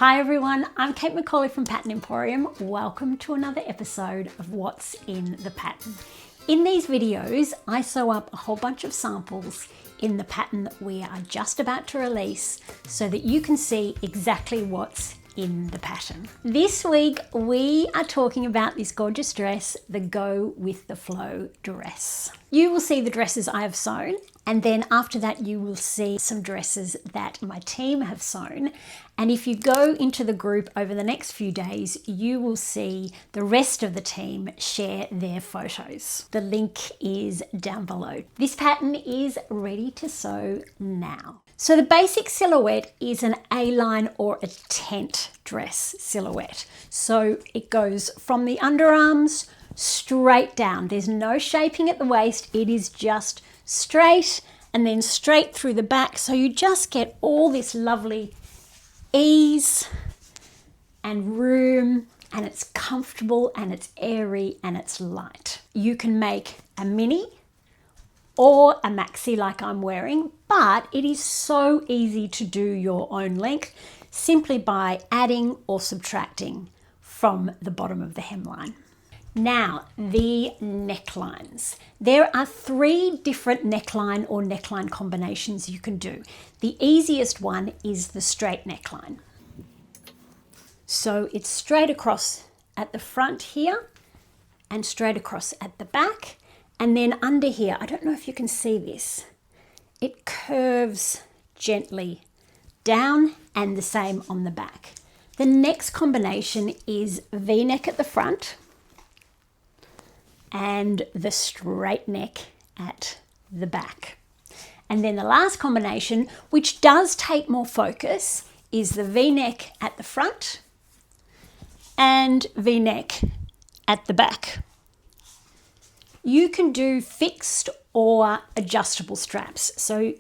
Hi everyone, I'm Kate McCauley from Pattern Emporium. Welcome to another episode of What's in the Pattern. In these videos, I sew up a whole bunch of samples in the pattern that we are just about to release so that you can see exactly what's in the pattern. This week, we are talking about this gorgeous dress, the Go With The Flow dress. You will see the dresses I have sewn, and then after that you will see some dresses that my team have sewn. And if you go into the group over the next few days, you will see the rest of the team share their photos. The link is down below. This pattern is ready to sew now. So the basic silhouette is an A-line or a tent dress silhouette. So it goes from the underarms straight down. There's no shaping at the waist. It is just straight and then straight through the back. So you just get all this lovely ease and room, and it's comfortable and it's airy and it's light. You can make a mini or a maxi like I'm wearing, but it is so easy to do your own length simply by adding or subtracting from the bottom of the hemline. Now, the necklines. There are 3 different neckline or neckline combinations you can do. The easiest one is the straight neckline. So it's straight across at the front here and straight across at the back. And then under here, I don't know if you can see this, it curves gently down and the same on the back. The next combination is V-neck at the front and the straight neck at the back. And then the last combination, which does take more focus, is the V-neck at the front and V-neck at the back. You can do fixed or adjustable straps. So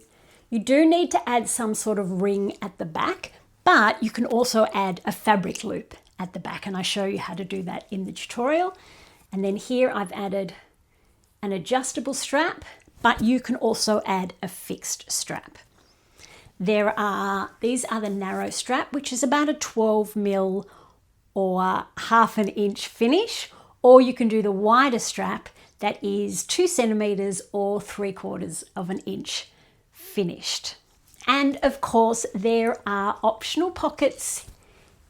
you do need to add some sort of ring at the back, but you can also add a fabric loop at the back, and I show you how to do that in the tutorial. And then here I've added an adjustable strap, but you can also add a fixed strap. These are the narrow strap, which is about a 12 mil or half an inch finish, or you can do the wider strap that is 2 centimeters or 3/4 of an inch finished. And of course, there are optional pockets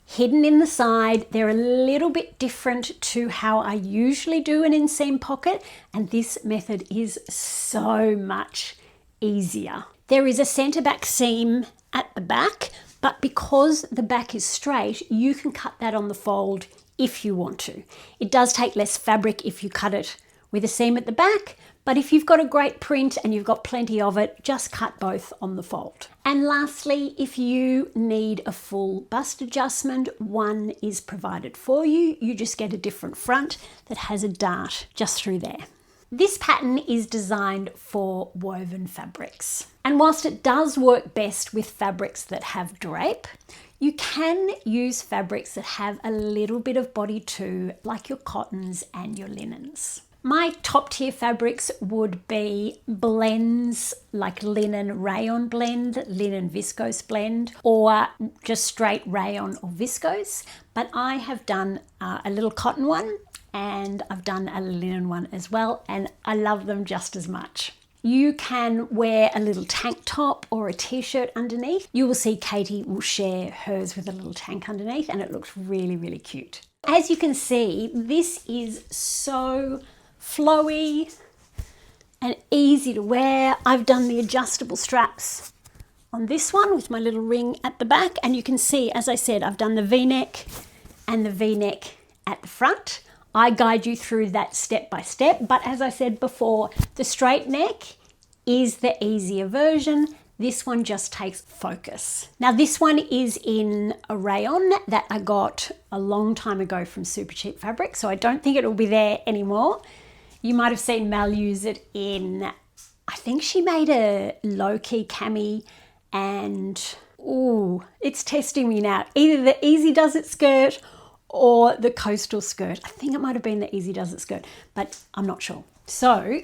hidden in the side. They're a little bit different to how I usually do an inseam pocket, and this method is so much easier. There is a center back seam at the back, but because the back is straight, you can cut that on the fold if you want to. It does take less fabric if you cut it with a seam at the back, but if you've got a great print and you've got plenty of it, just cut both on the fold. And lastly, if you need a full bust adjustment, one is provided for you. You just get a different front that has a dart just through there. This pattern is designed for woven fabrics. And whilst it does work best with fabrics that have drape, you can use fabrics that have a little bit of body too, like your cottons and your linens. My top tier fabrics would be blends like linen rayon blend, linen viscose blend, or just straight rayon or viscose. But I have done a little cotton one and I've done a linen one as well, and I love them just as much. You can wear a little tank top or a t-shirt underneath. You will see Katie will share hers with a little tank underneath, and it looks really, really cute. As you can see, this is so flowy and easy to wear. I've done the adjustable straps on this one with my little ring at the back, and you can see, as I said, I've done the V-neck and the V-neck at the front. I guide you through that step by step, but as I said before, the straight neck is the easier version. This one just takes focus. Now this one is in a rayon that I got a long time ago from Super Cheap Fabric, so I don't think it will be there anymore. You might have seen Mel use it in, I think she made a low-key cami, and ooh, it's testing me now. Either the Easy Does It skirt or the coastal skirt. I think it might have been the Easy Does It skirt, but I'm not sure. So,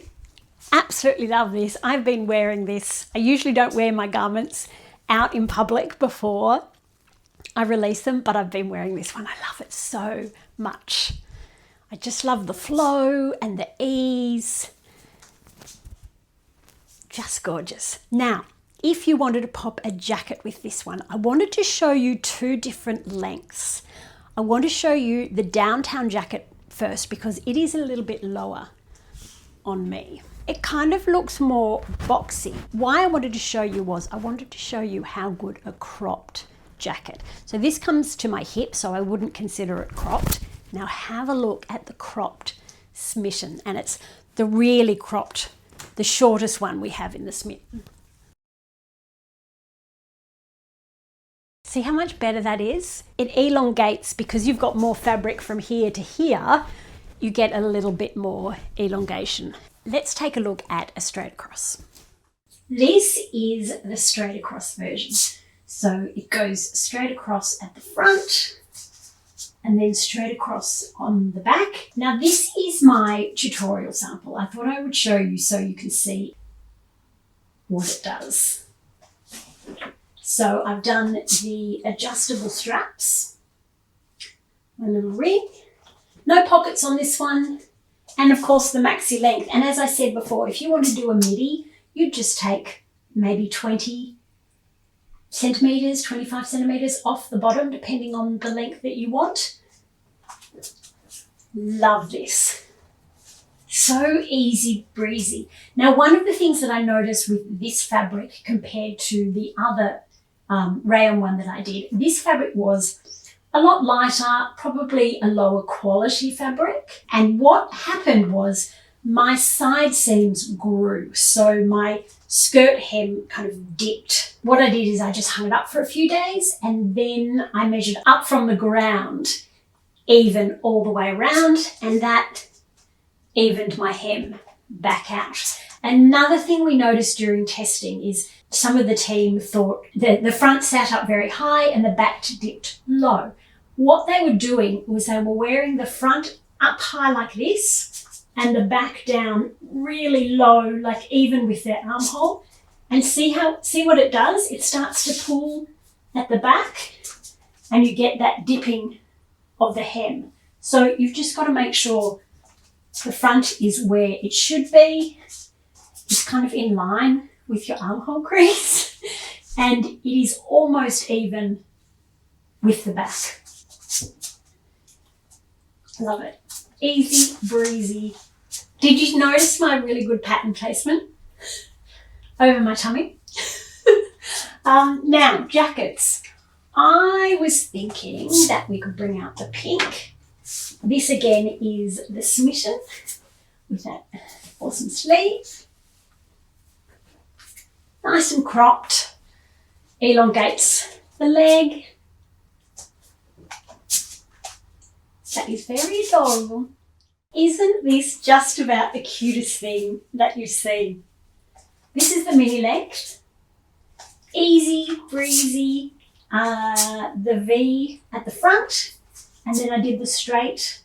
absolutely love this. I've been wearing this. I usually don't wear my garments out in public before I released them, but I've been wearing this one. I love it so much. I just love the flow and the ease. Just gorgeous. Now, if you wanted to pop a jacket with this one, I wanted to show you two different lengths. I want to show you the downtown jacket first because it is a little bit lower on me. It kind of looks more boxy. Why I wanted to show you was I wanted to show you how good a cropped jacket. So this comes to my hip, so I wouldn't consider it cropped. Now have a look at the cropped smitten, and it's the really cropped, the shortest one we have in the smitten. See how much better that is? It elongates because you've got more fabric from here to here. You get a little bit more elongation. Let's take a look at a straight across. This is the straight across version. So it goes straight across at the front and then straight across on the back. Now this is my tutorial sample. I thought I would show you so you can see what it does. So I've done the adjustable straps, my little ring, no pockets on this one, and of course the maxi length. And as I said before, if you want to do a midi, you'd just take maybe 20 centimeters, 25 centimeters off the bottom, depending on the length that you want. Love this. So easy breezy. Now, one of the things that I noticed with this fabric compared to the other Rayon one that I did, this fabric was a lot lighter, probably a lower quality fabric. And what happened was my side seams grew. So my skirt hem kind of dipped. What I did is I just hung it up for a few days and then I measured up from the ground, even all the way around, and that evened my hem back out. Another thing we noticed during testing is some of the team thought that the front sat up very high and the back dipped low. What they were doing was they were wearing the front up high like this and the back down really low, like even with their armhole. And see what it does? It starts to pull at the back and you get that dipping of the hem. So you've just got to make sure the front is where it should be. It's kind of in line with your armhole crease and it is almost even with the back. Love it. Easy breezy. Did you notice my really good pattern placement over my tummy? Now, jackets. I was thinking that we could bring out the pink. This again is the smitten with that awesome sleeve. Nice and cropped, elongates the leg. That is very adorable. Isn't this just about the cutest thing that you see? This is the mini length. Easy, breezy, the V at the front, and then I did the straight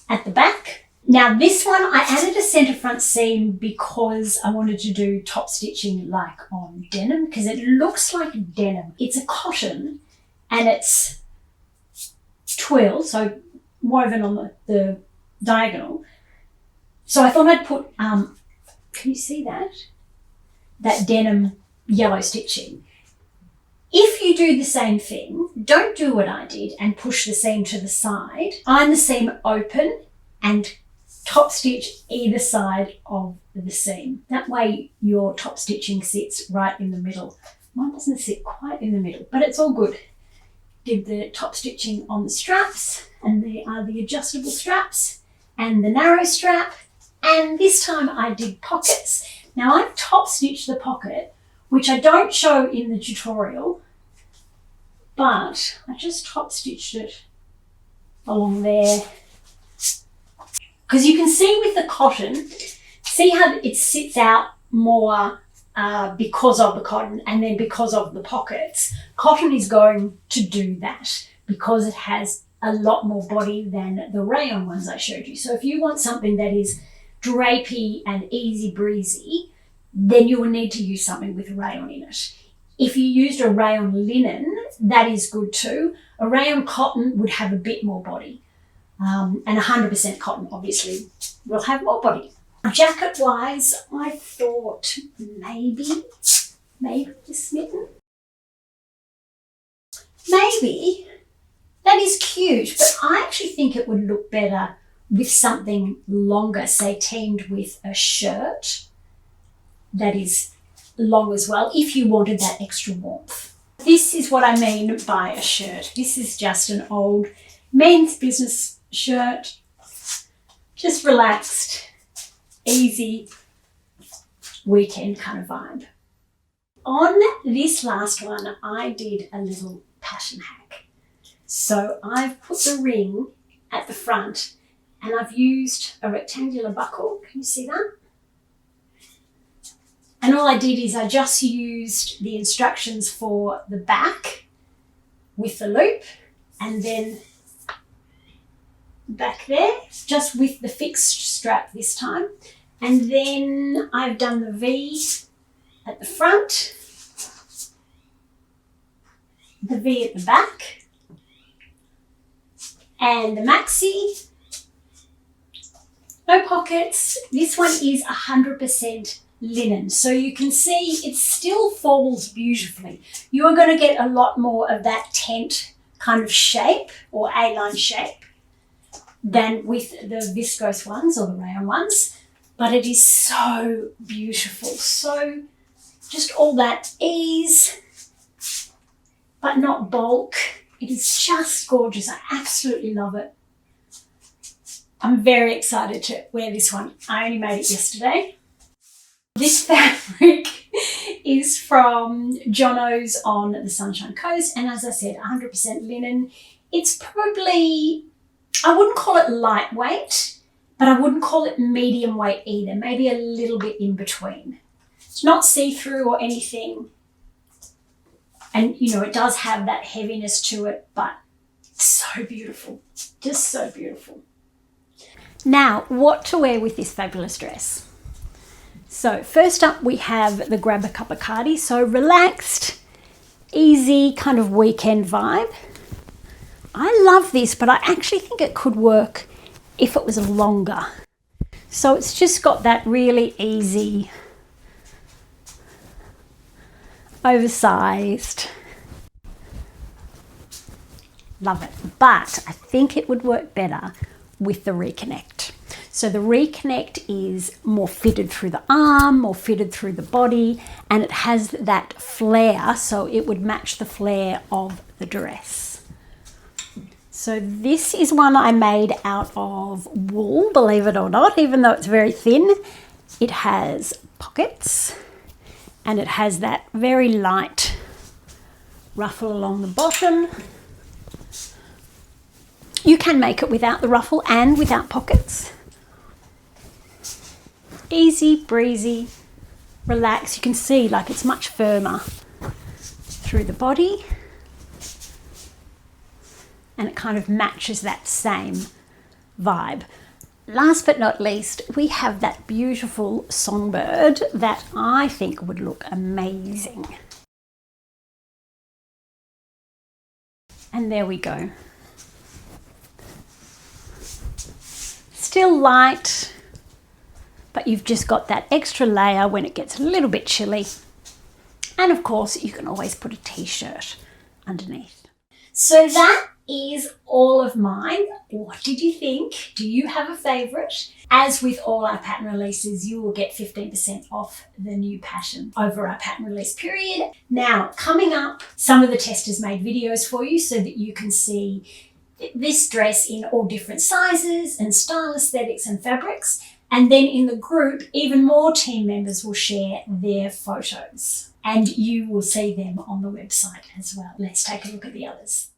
at the back. Now this one, I added a centre front seam because I wanted to do top stitching like on denim because it looks like denim. It's a cotton and it's twill, so woven on the diagonal. So I thought I'd put, can you see that? That denim yellow stitching. If you do the same thing, don't do what I did and push the seam to the side. Iron the seam open and top stitch either side of the seam. That way your top stitching sits right in the middle. Mine doesn't sit quite in the middle, but it's all good. Did the top stitching on the straps, and there are the adjustable straps and the narrow strap. And this time I did pockets. Now I've top stitched the pocket, which I don't show in the tutorial, but I just top stitched it along there. Because you can see with the cotton, see how it sits out more because of the cotton and then because of the pockets. Cotton is going to do that because it has a lot more body than the rayon ones I showed you. So if you want something that is drapey and easy breezy, then you will need to use something with rayon in it. If you used a rayon linen, that is good too. A rayon cotton would have a bit more body. And 100% cotton, obviously, will have more body. Jacket-wise, I thought maybe the smitten. Maybe. That is cute, but I actually think it would look better with something longer, say teamed with a shirt that is long as well, if you wanted that extra warmth. This is what I mean by a shirt. This is just an old men's business shirt, just relaxed, easy weekend kind of vibe. On this last one, I did a little pattern hack. So I've put the ring at the front and I've used a rectangular buckle. Can you see that? And all I did is I just used the instructions for the back with the loop and then back there, just with the fixed strap this time. And then I've done the V at the front, the V at the back, and the maxi. No pockets. This one is 100% linen, so you can see it still falls beautifully. You are going to get a lot more of that tent kind of shape or A-line shape than with the viscose ones or the rayon ones, but it is so beautiful. So just all that ease, but not bulk. It is just gorgeous. I absolutely love it. I'm very excited to wear this one. I only made it yesterday. This fabric is from Jono's on the Sunshine Coast, and as I said, 100% linen. It's probably, I wouldn't call it lightweight, but I wouldn't call it medium weight either, maybe a little bit in between. It's not see-through or anything, and you know, it does have that heaviness to it, but it's so beautiful, just so beautiful. Now, what to wear with this fabulous dress? So first up we have the grab a cup of cardi, so relaxed, easy kind of weekend vibe. I love this, but I actually think it could work if it was longer. So it's just got that really easy, oversized. Love it. But I think it would work better with the reconnect. So the reconnect is more fitted through the arm, more fitted through the body, and it has that flare, so it would match the flare of the dress. So this is one I made out of wool, believe it or not, even though it's very thin. It has pockets and it has that very light ruffle along the bottom. You can make it without the ruffle and without pockets. Easy breezy, relax. You can see like it's much firmer through the body, and it kind of matches that same vibe. Last but not least, we have that beautiful songbird that I think would look amazing. And there we go. Still light, but you've just got that extra layer when it gets a little bit chilly. And of course, you can always put a t-shirt underneath. So that is all of mine. What did you think? Do you have a favourite? As with all our pattern releases, you will get 15% off the new pattern over our pattern release period. Now, coming up, some of the testers made videos for you so that you can see this dress in all different sizes and style aesthetics and fabrics. And then in the group, even more team members will share their photos and you will see them on the website as well. Let's take a look at the others.